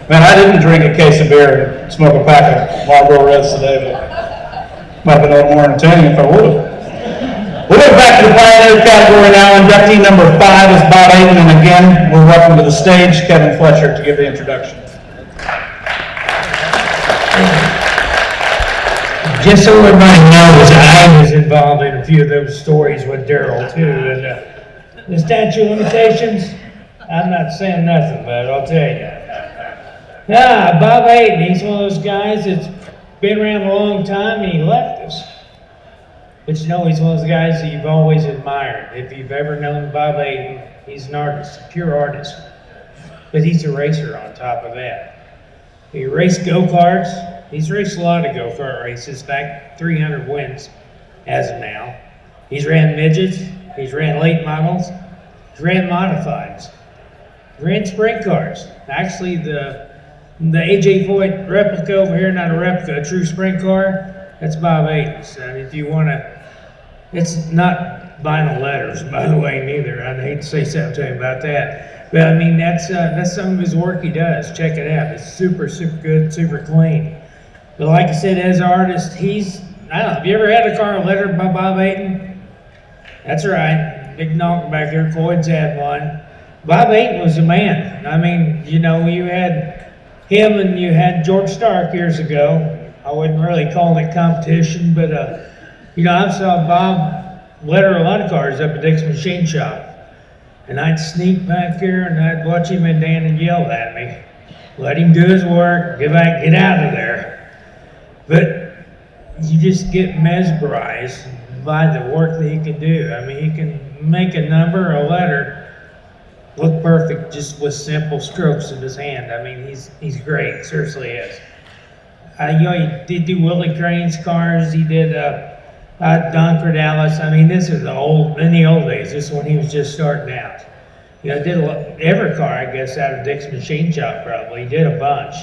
Man, I didn't drink a case of beer and smoke a pack of Marlboro Reds today, but might have been a little more entertaining if I would have. We'll go back to the Pioneer category now. Inductee number 5 is Bob Aton, and again, we'll welcome to the stage Kevin Fletcher to give the introduction. Just so everybody knows, I was involved in a few of those stories with Daryl too, and the statute of limitations, I'm not saying nothing, but I'll tell you. Bob Aton, he's one of those guys that's been around a long time and he left us. But you know, he's one of those guys that you've always admired. If you've ever known Bob Aton, he's an artist, a pure artist. But he's a racer on top of that. He raced go-karts. He's raced a lot of go-kart races, back 300 wins as of now. He's ran midgets, he's ran late models, he's ran modifieds, he's ran sprint cars. Actually, the AJ Foyt replica over here, not a replica, a true sprint car, that's Bob Aton's. And if you want to, it's not vinyl letters, by the way, neither. I'd hate to say something to him about that. But I mean, that's some of his work he does. Check it out. It's super, super good, super clean. But like I said, as an artist, I don't know, have you ever had a car lettered by Bob Aton? That's right. Big knock back there. Coyd's had one. Bob Aton was a man. I mean, you know, you had him and you had George Stark years ago. I wouldn't really call it competition, but you know, I saw Bob letter a lot of cars up at Dick's Machine Shop. And I'd sneak back here and I'd watch him and Dan and yell at me. Let him do his work, get back, get out of there. But you just get mesmerized by the work that he can do. I mean, he can make a number, a letter, look perfect just with simple strokes of his hand. I mean, he's great, seriously is. You know, he did do Willie Crane's cars. He did Don Cordalis. I mean, this is in the old days. This is when he was just starting out. You know, did every car, I guess, out of Dick's Machine Shop probably. He did a bunch.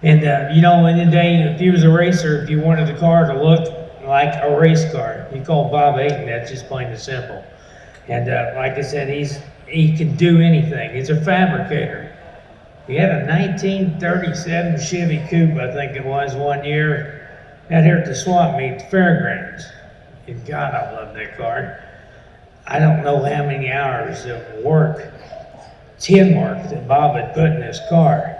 And, you know, in the day, if he was a racer, if you wanted the car to look like a race car, you called Bob Aton. That's just plain and simple. And like I said, he can do anything. He's a fabricator. He had a 1937 Chevy Coupe, I think it was, one year out here at the swap meet, the fairgrounds. And God, I love that car. I don't know how many hours of work, tin work, that Bob had put in this car.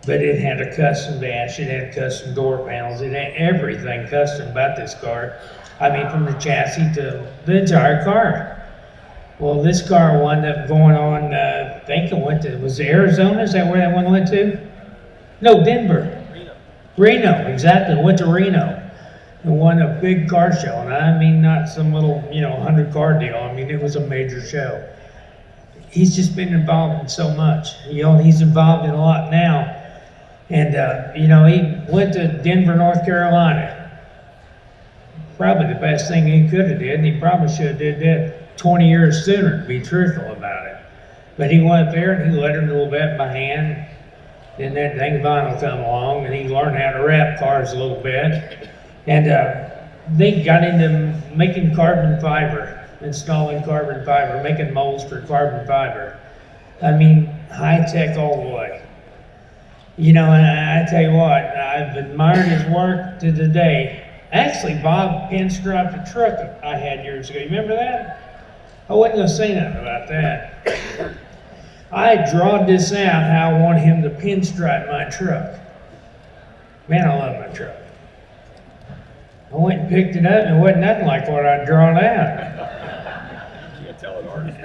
But it had a custom dash, it had custom door panels, it had everything custom about this car. I mean, from the chassis to the entire car. Well, this car wound up going on, I think it went to, was it Arizona? Is that where that one went to? No, Denver. Reno, exactly, went to Reno. And won a big car show, and I mean not some little, 100 car deal. I mean, it was a major show. He's just been involved in so much. You know, he's involved in a lot now. And, he went to Denver, North Carolina. Probably the best thing he could have did, and he probably should have did that 20 years sooner, to be truthful about it. But he went there and he lettered a little bit by hand. Then that thing vinyl come along, and he learned how to wrap cars a little bit. And they got into making carbon fiber, installing carbon fiber, making molds for carbon fiber. I mean, high tech all the way. You know, and I tell you what, I've admired his work to the day. Actually, Bob pinstriped a truck I had years ago. You remember that? I wasn't going to say nothing about that. I drawed this out how I want him to pinstripe my truck. Man, I love my truck. I went and picked it up and it wasn't nothing like what I'd drawn out. You can't tell an artist.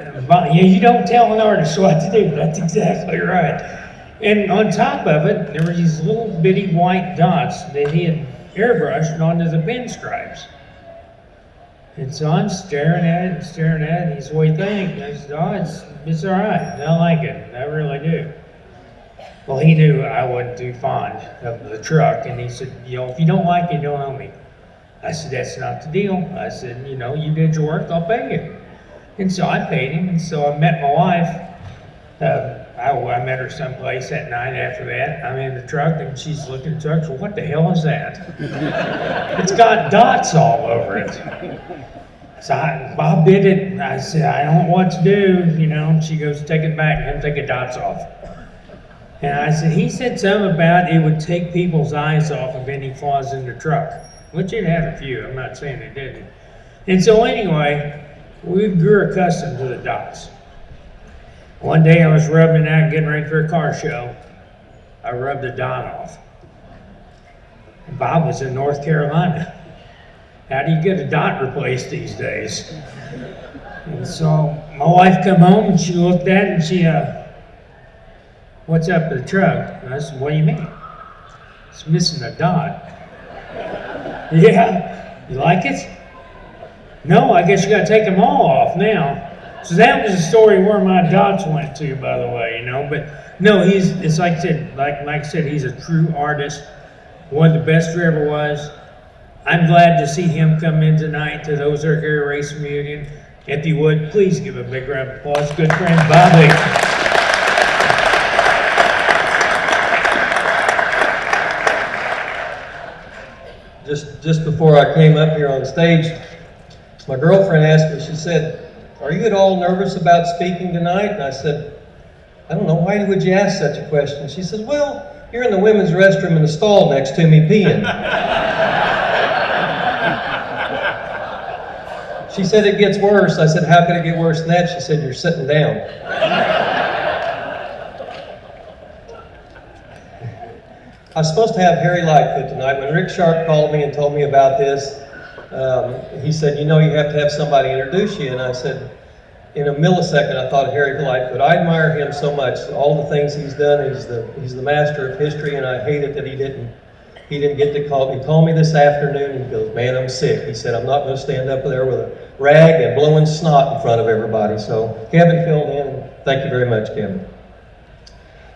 Yeah, you don't tell an artist what to do. That's exactly right. And on top of it, there were these little bitty white dots that he had airbrushed onto the pinstripes. And so I'm staring at it and staring at it, and he said, "What do you think?" And I said, "Oh, it's all right. I like it. I really do." Well, he knew I wasn't too fond of the truck, and he said, "If you don't like it, don't owe me." I said, "That's not the deal." I said, "You did your work, I'll pay you." And so I paid him, and so I met my wife. I met her someplace that night after that. I'm in the truck, and she's looking at the truck. So what the hell is that? It's got dots all over it. So Bob did it. I said, "I don't know what to do." And she goes, "Take it back and take the dots off." And I said, he said something about it would take people's eyes off of any flaws in the truck, which it had a few. I'm not saying it didn't. And so anyway, we grew accustomed to the dots. One day I was rubbing it out, getting ready for a car show. I rubbed the dot off. And Bob was in North Carolina. How do you get a dot replaced these days? And so my wife come home and she looked at it and she, what's up with the truck? And I said, what do you mean? It's missing a dot. Yeah, you like it? No, I guess you gotta take them all off now. So that was the story where my dots went to, by the way, you know. But no, it's like I said, like I said, he's a true artist, one of the best there ever was. I'm glad to see him come in tonight to the Ozark Area Racing Reunion. If you would, please give a big round of applause. Good friend, Bobby. Just before I came up here on stage, my girlfriend asked me, she said, are you at all nervous about speaking tonight? And I said, I don't know, why would you ask such a question? She says, well, you're in the women's restroom in the stall next to me peeing. She said, it gets worse. I said, how could it get worse than that? She said, you're sitting down. I was supposed to have Harry Lightfoot tonight. When Rick Sharp called me and told me about this, he said, you know, you have to have somebody introduce you. And I said, in a millisecond, I thought of Harry Lightfoot. I admire him so much. All the things he's done, he's the master of history, and I hate it that he didn't get to call me. He called me this afternoon and he goes, man, I'm sick. He said, I'm not going to stand up there with a rag and blowing snot in front of everybody. So Kevin filled in. Thank you very much, Kevin.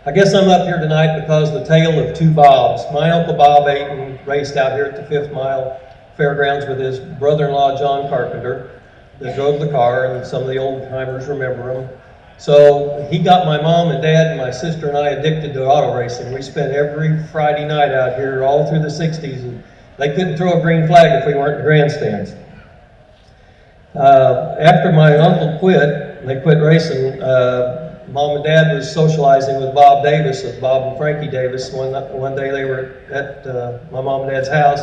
I guess I'm up here tonight because the tale of two Bobs. My Uncle Bob Aton raced out here at the 5th Mile Fairgrounds with his brother-in-law, John Carpenter, that drove the car, and some of the old timers remember him. So he got my mom and dad and my sister and I addicted to auto racing. We spent every Friday night out here all through the 60s, and they couldn't throw a green flag if we weren't in the grandstands. After my uncle quit, they quit racing, Mom and Dad was socializing with Bob Davis of Bob and Frankie Davis. One day they were at my mom and Dad's house.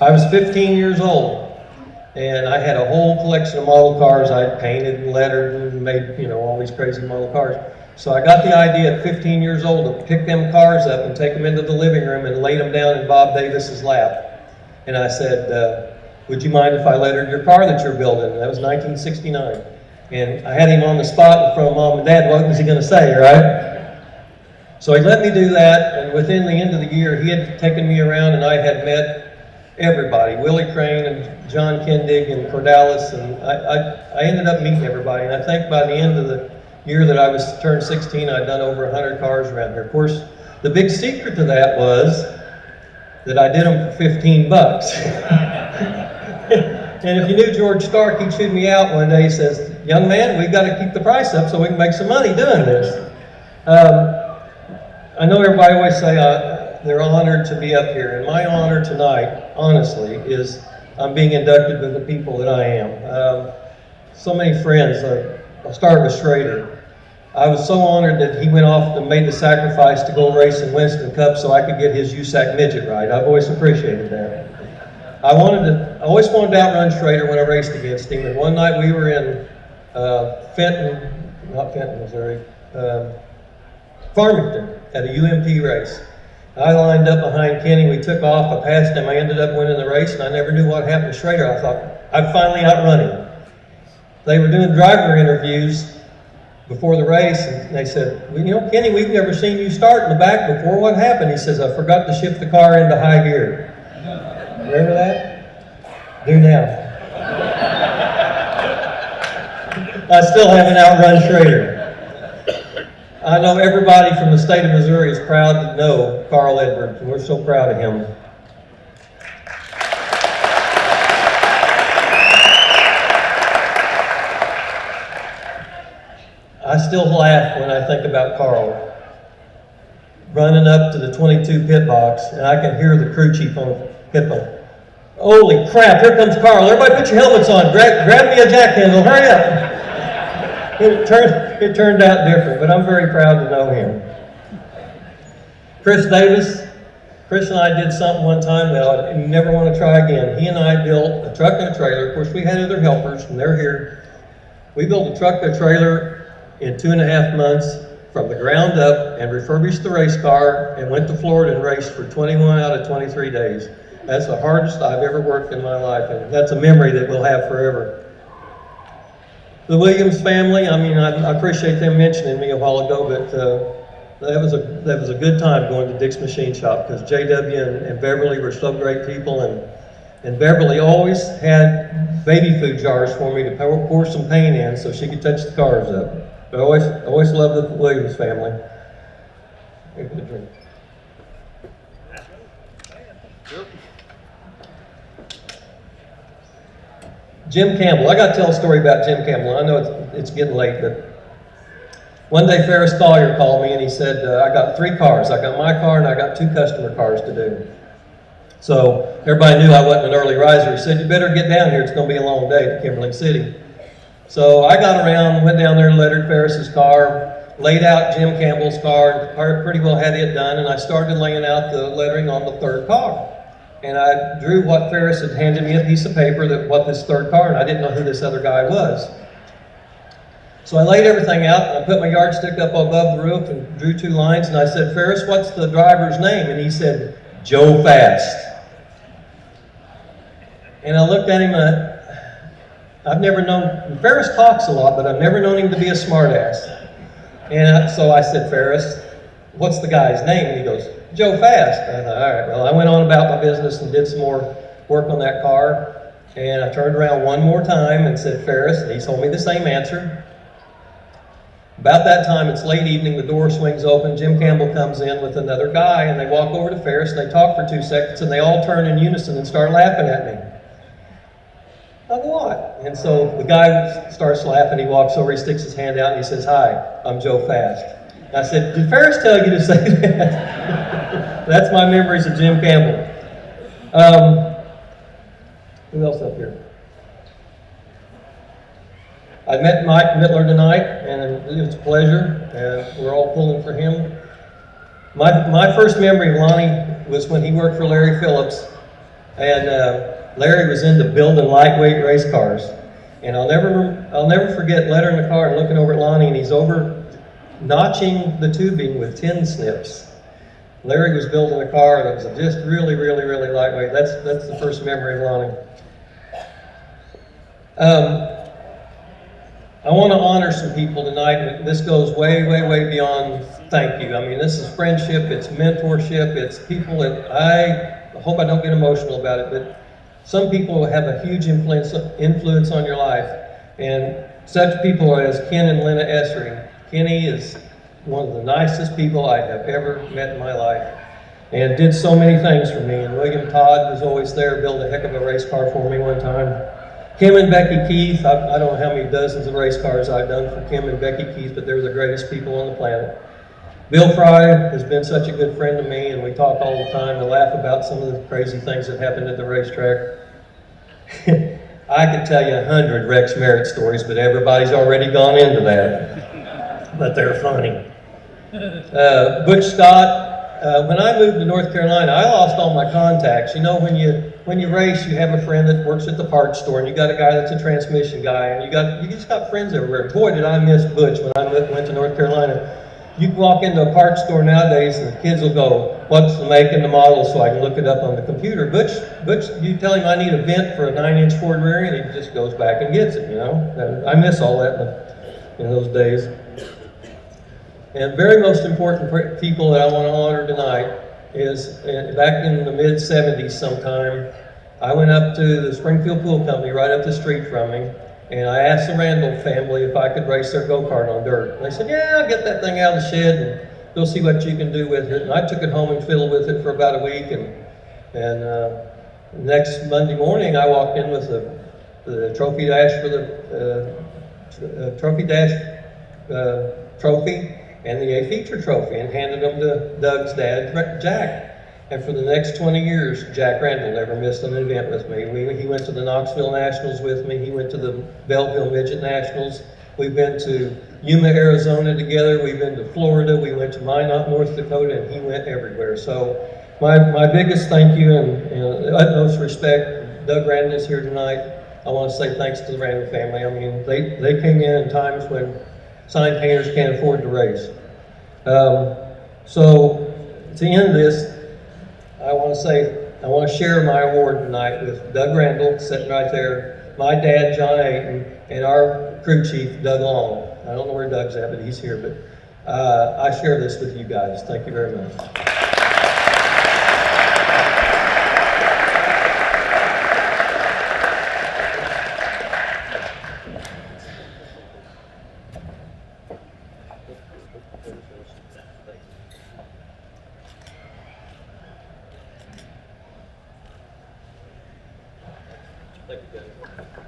I was 15 years old, and I had a whole collection of model cars I'd painted and lettered and made, you know, all these crazy model cars. So I got the idea at 15 years old to pick them cars up and take them into the living room and lay them down in Bob Davis's lap. And I said, would you mind if I lettered your car that you're building? And that was 1969. And I had him on the spot in front of Mom and Dad. What was he going to say, right? So he let me do that, and within the end of the year, he had taken me around, and I had met everybody, Willie Crane and John Kendig and Cordalis, and I ended up meeting everybody. And I think by the end of the year that I was turned 16, I'd done over 100 cars around here. Of course, the big secret to that was that I did them for 15 bucks. And if you knew George Stark, he chewed me out one day. He says, young man, we've got to keep the price up so we can make some money doing this. I know everybody always say they're honored to be up here. And my honor tonight, honestly, is I'm being inducted with the people that I am. So many friends. I'll start with Schrader. I was so honored that he went off and made the sacrifice to go race in Winston Cup so I could get his USAC midget ride. I've always appreciated that. I always wanted to outrun Schrader when I raced against him. And one night we were in Missouri, Farmington at a UMP race. I lined up behind Kenny. We took off. I passed him. I ended up winning the race, and I never knew what happened to Schrader. I thought I'd finally outrun him. They were doing driver interviews before the race, and they said, well, you know, Kenny, we've never seen you start in the back before. What happened? He says, I forgot to shift the car into high gear. Remember that? Do now. I still haven't outrun Schrader. I know everybody from the state of Missouri is proud to know Carl Edwards, and we're so proud of him. I still laugh when I think about Carl running up to the 22 pit box, and I can hear the crew chief on hit them. Holy crap, here comes Carl. Everybody put your helmets on. Grab me a jack handle, hurry up. It turned out different, but I'm very proud to know him. Chris Davis. Chris and I did something one time that I never want to try again. He and I built a truck and a trailer. Of course, we had other helpers, and they're here. We built a truck and a trailer in 2.5 months from the ground up and refurbished the race car and went to Florida and raced for 21 out of 23 days. That's the hardest I've ever worked in my life, and that's a memory that we'll have forever. The Williams family, I mean, I appreciate them mentioning me a while ago, but that was a good time going to Dick's Machine Shop, because JW and Beverly were so great people, and Beverly always had baby food jars for me to pour some paint in so she could touch the cars up. But I always loved the Williams family. Here's the drink. Jim Campbell. I got to tell a story about Jim Campbell. I know it's getting late, but one day Ferris Collier called me and he said, I got 3 cars. I got my car and I got 2 customer cars to do. So everybody knew I wasn't an early riser. He said, you better get down here. It's going to be a long day to Kimberly City. So I got around, went down there and lettered Ferris's car, laid out Jim Campbell's car, pretty well had it done, and I started laying out the lettering on the 3rd car. And I drew what Ferris had handed me, a piece of paper, that what this 3rd car, and I didn't know who this other guy was. So I laid everything out, and I put my yardstick up above the roof and drew 2 lines, and I said, Ferris, what's the driver's name? And he said, Joe Fast. And I looked at him, and I've never known, Ferris talks a lot, but I've never known him to be a smartass. And so I said, Ferris, what's the guy's name? And he goes, Joe Fast. And I thought, all right, well, I went on about my business and did some more work on that car. And I turned around one more time and said, Ferris, and he told me the same answer. About that time, it's late evening, the door swings open, Jim Campbell comes in with another guy, and they walk over to Ferris, and they talk for 2 seconds, and they all turn in unison and start laughing at me. Of what? And so the guy starts laughing, he walks over, he sticks his hand out, and he says, hi, I'm Joe Fast. And I said, did Ferris tell you to say that? That's my memories of Jim Campbell. Who else up here? I met Mike Mittler tonight, and it was a pleasure, and we're all pulling for him. My first memory of Lonnie was when he worked for Larry Phillips, and Larry was into building lightweight race cars. And I'll never forget lettering the car and looking over at Lonnie, and he's over notching the tubing with tin snips. Larry was building a car that was just really, really, really lightweight. That's the first memory of Lonnie. I want to honor some people tonight. This goes way, way, way beyond thank you. I mean, this is friendship, it's mentorship, it's people that I hope I don't get emotional about it, but some people have a huge influence on your life. And such people are as Ken and Lena Essering. Kenny is one of the nicest people I have ever met in my life, and did so many things for me. And William Todd was always there, built a heck of a race car for me one time. Kim and Becky Keith, I don't know how many dozens of race cars I've done for Kim and Becky Keith, but they're the greatest people on the planet. Bill Fry has been such a good friend to me, and we talk all the time and laugh about some of the crazy things that happened at the racetrack. I could tell you 100 Rex Merritt stories, but everybody's already gone into that. But they're funny. Butch Scott, when I moved to North Carolina, I lost all my contacts. You know, when you race, you have a friend that works at the parts store, and you got a guy that's a transmission guy, and you just got friends everywhere. Boy, did I miss Butch when I went to North Carolina. You can walk into a parts store nowadays, and the kids will go, "What's the make and the model?" So I can look it up on the computer. Butch, you tell him I need a vent for a 9-inch Ford rear end, he just goes back and gets it. You know, and I miss all that in those days. And very most important people that I want to honor tonight is back in the mid-'70s sometime, I went up to the Springfield Pool Company right up the street from me, and I asked the Randall family if I could race their go-kart on dirt. And they said, yeah, I'll get that thing out of the shed and go see what you can do with it. And I took it home and fiddled with it for about a week, and next Monday morning I walked in with the trophy dash for the trophy and the A feature trophy, and handed them to Doug's dad, Jack. And for the next 20 years, Jack Randall never missed an event with me. He went to the Knoxville Nationals with me. He went to the Belleville Midget Nationals. We've been to Yuma, Arizona together. We've been to Florida. We went to Minot, North Dakota, and he went everywhere. So my biggest thank you and utmost respect, Doug Randall is here tonight. I want to say thanks to the Randall family. I mean, they came in times when sign painters can't afford to race. So to end this, I want to share my award tonight with Doug Randall, sitting right there, my dad, John Ayton, and our crew chief, Doug Long. I don't know where Doug's at, but he's here. But I share this with you guys. Thank you very much. Thank you, guys.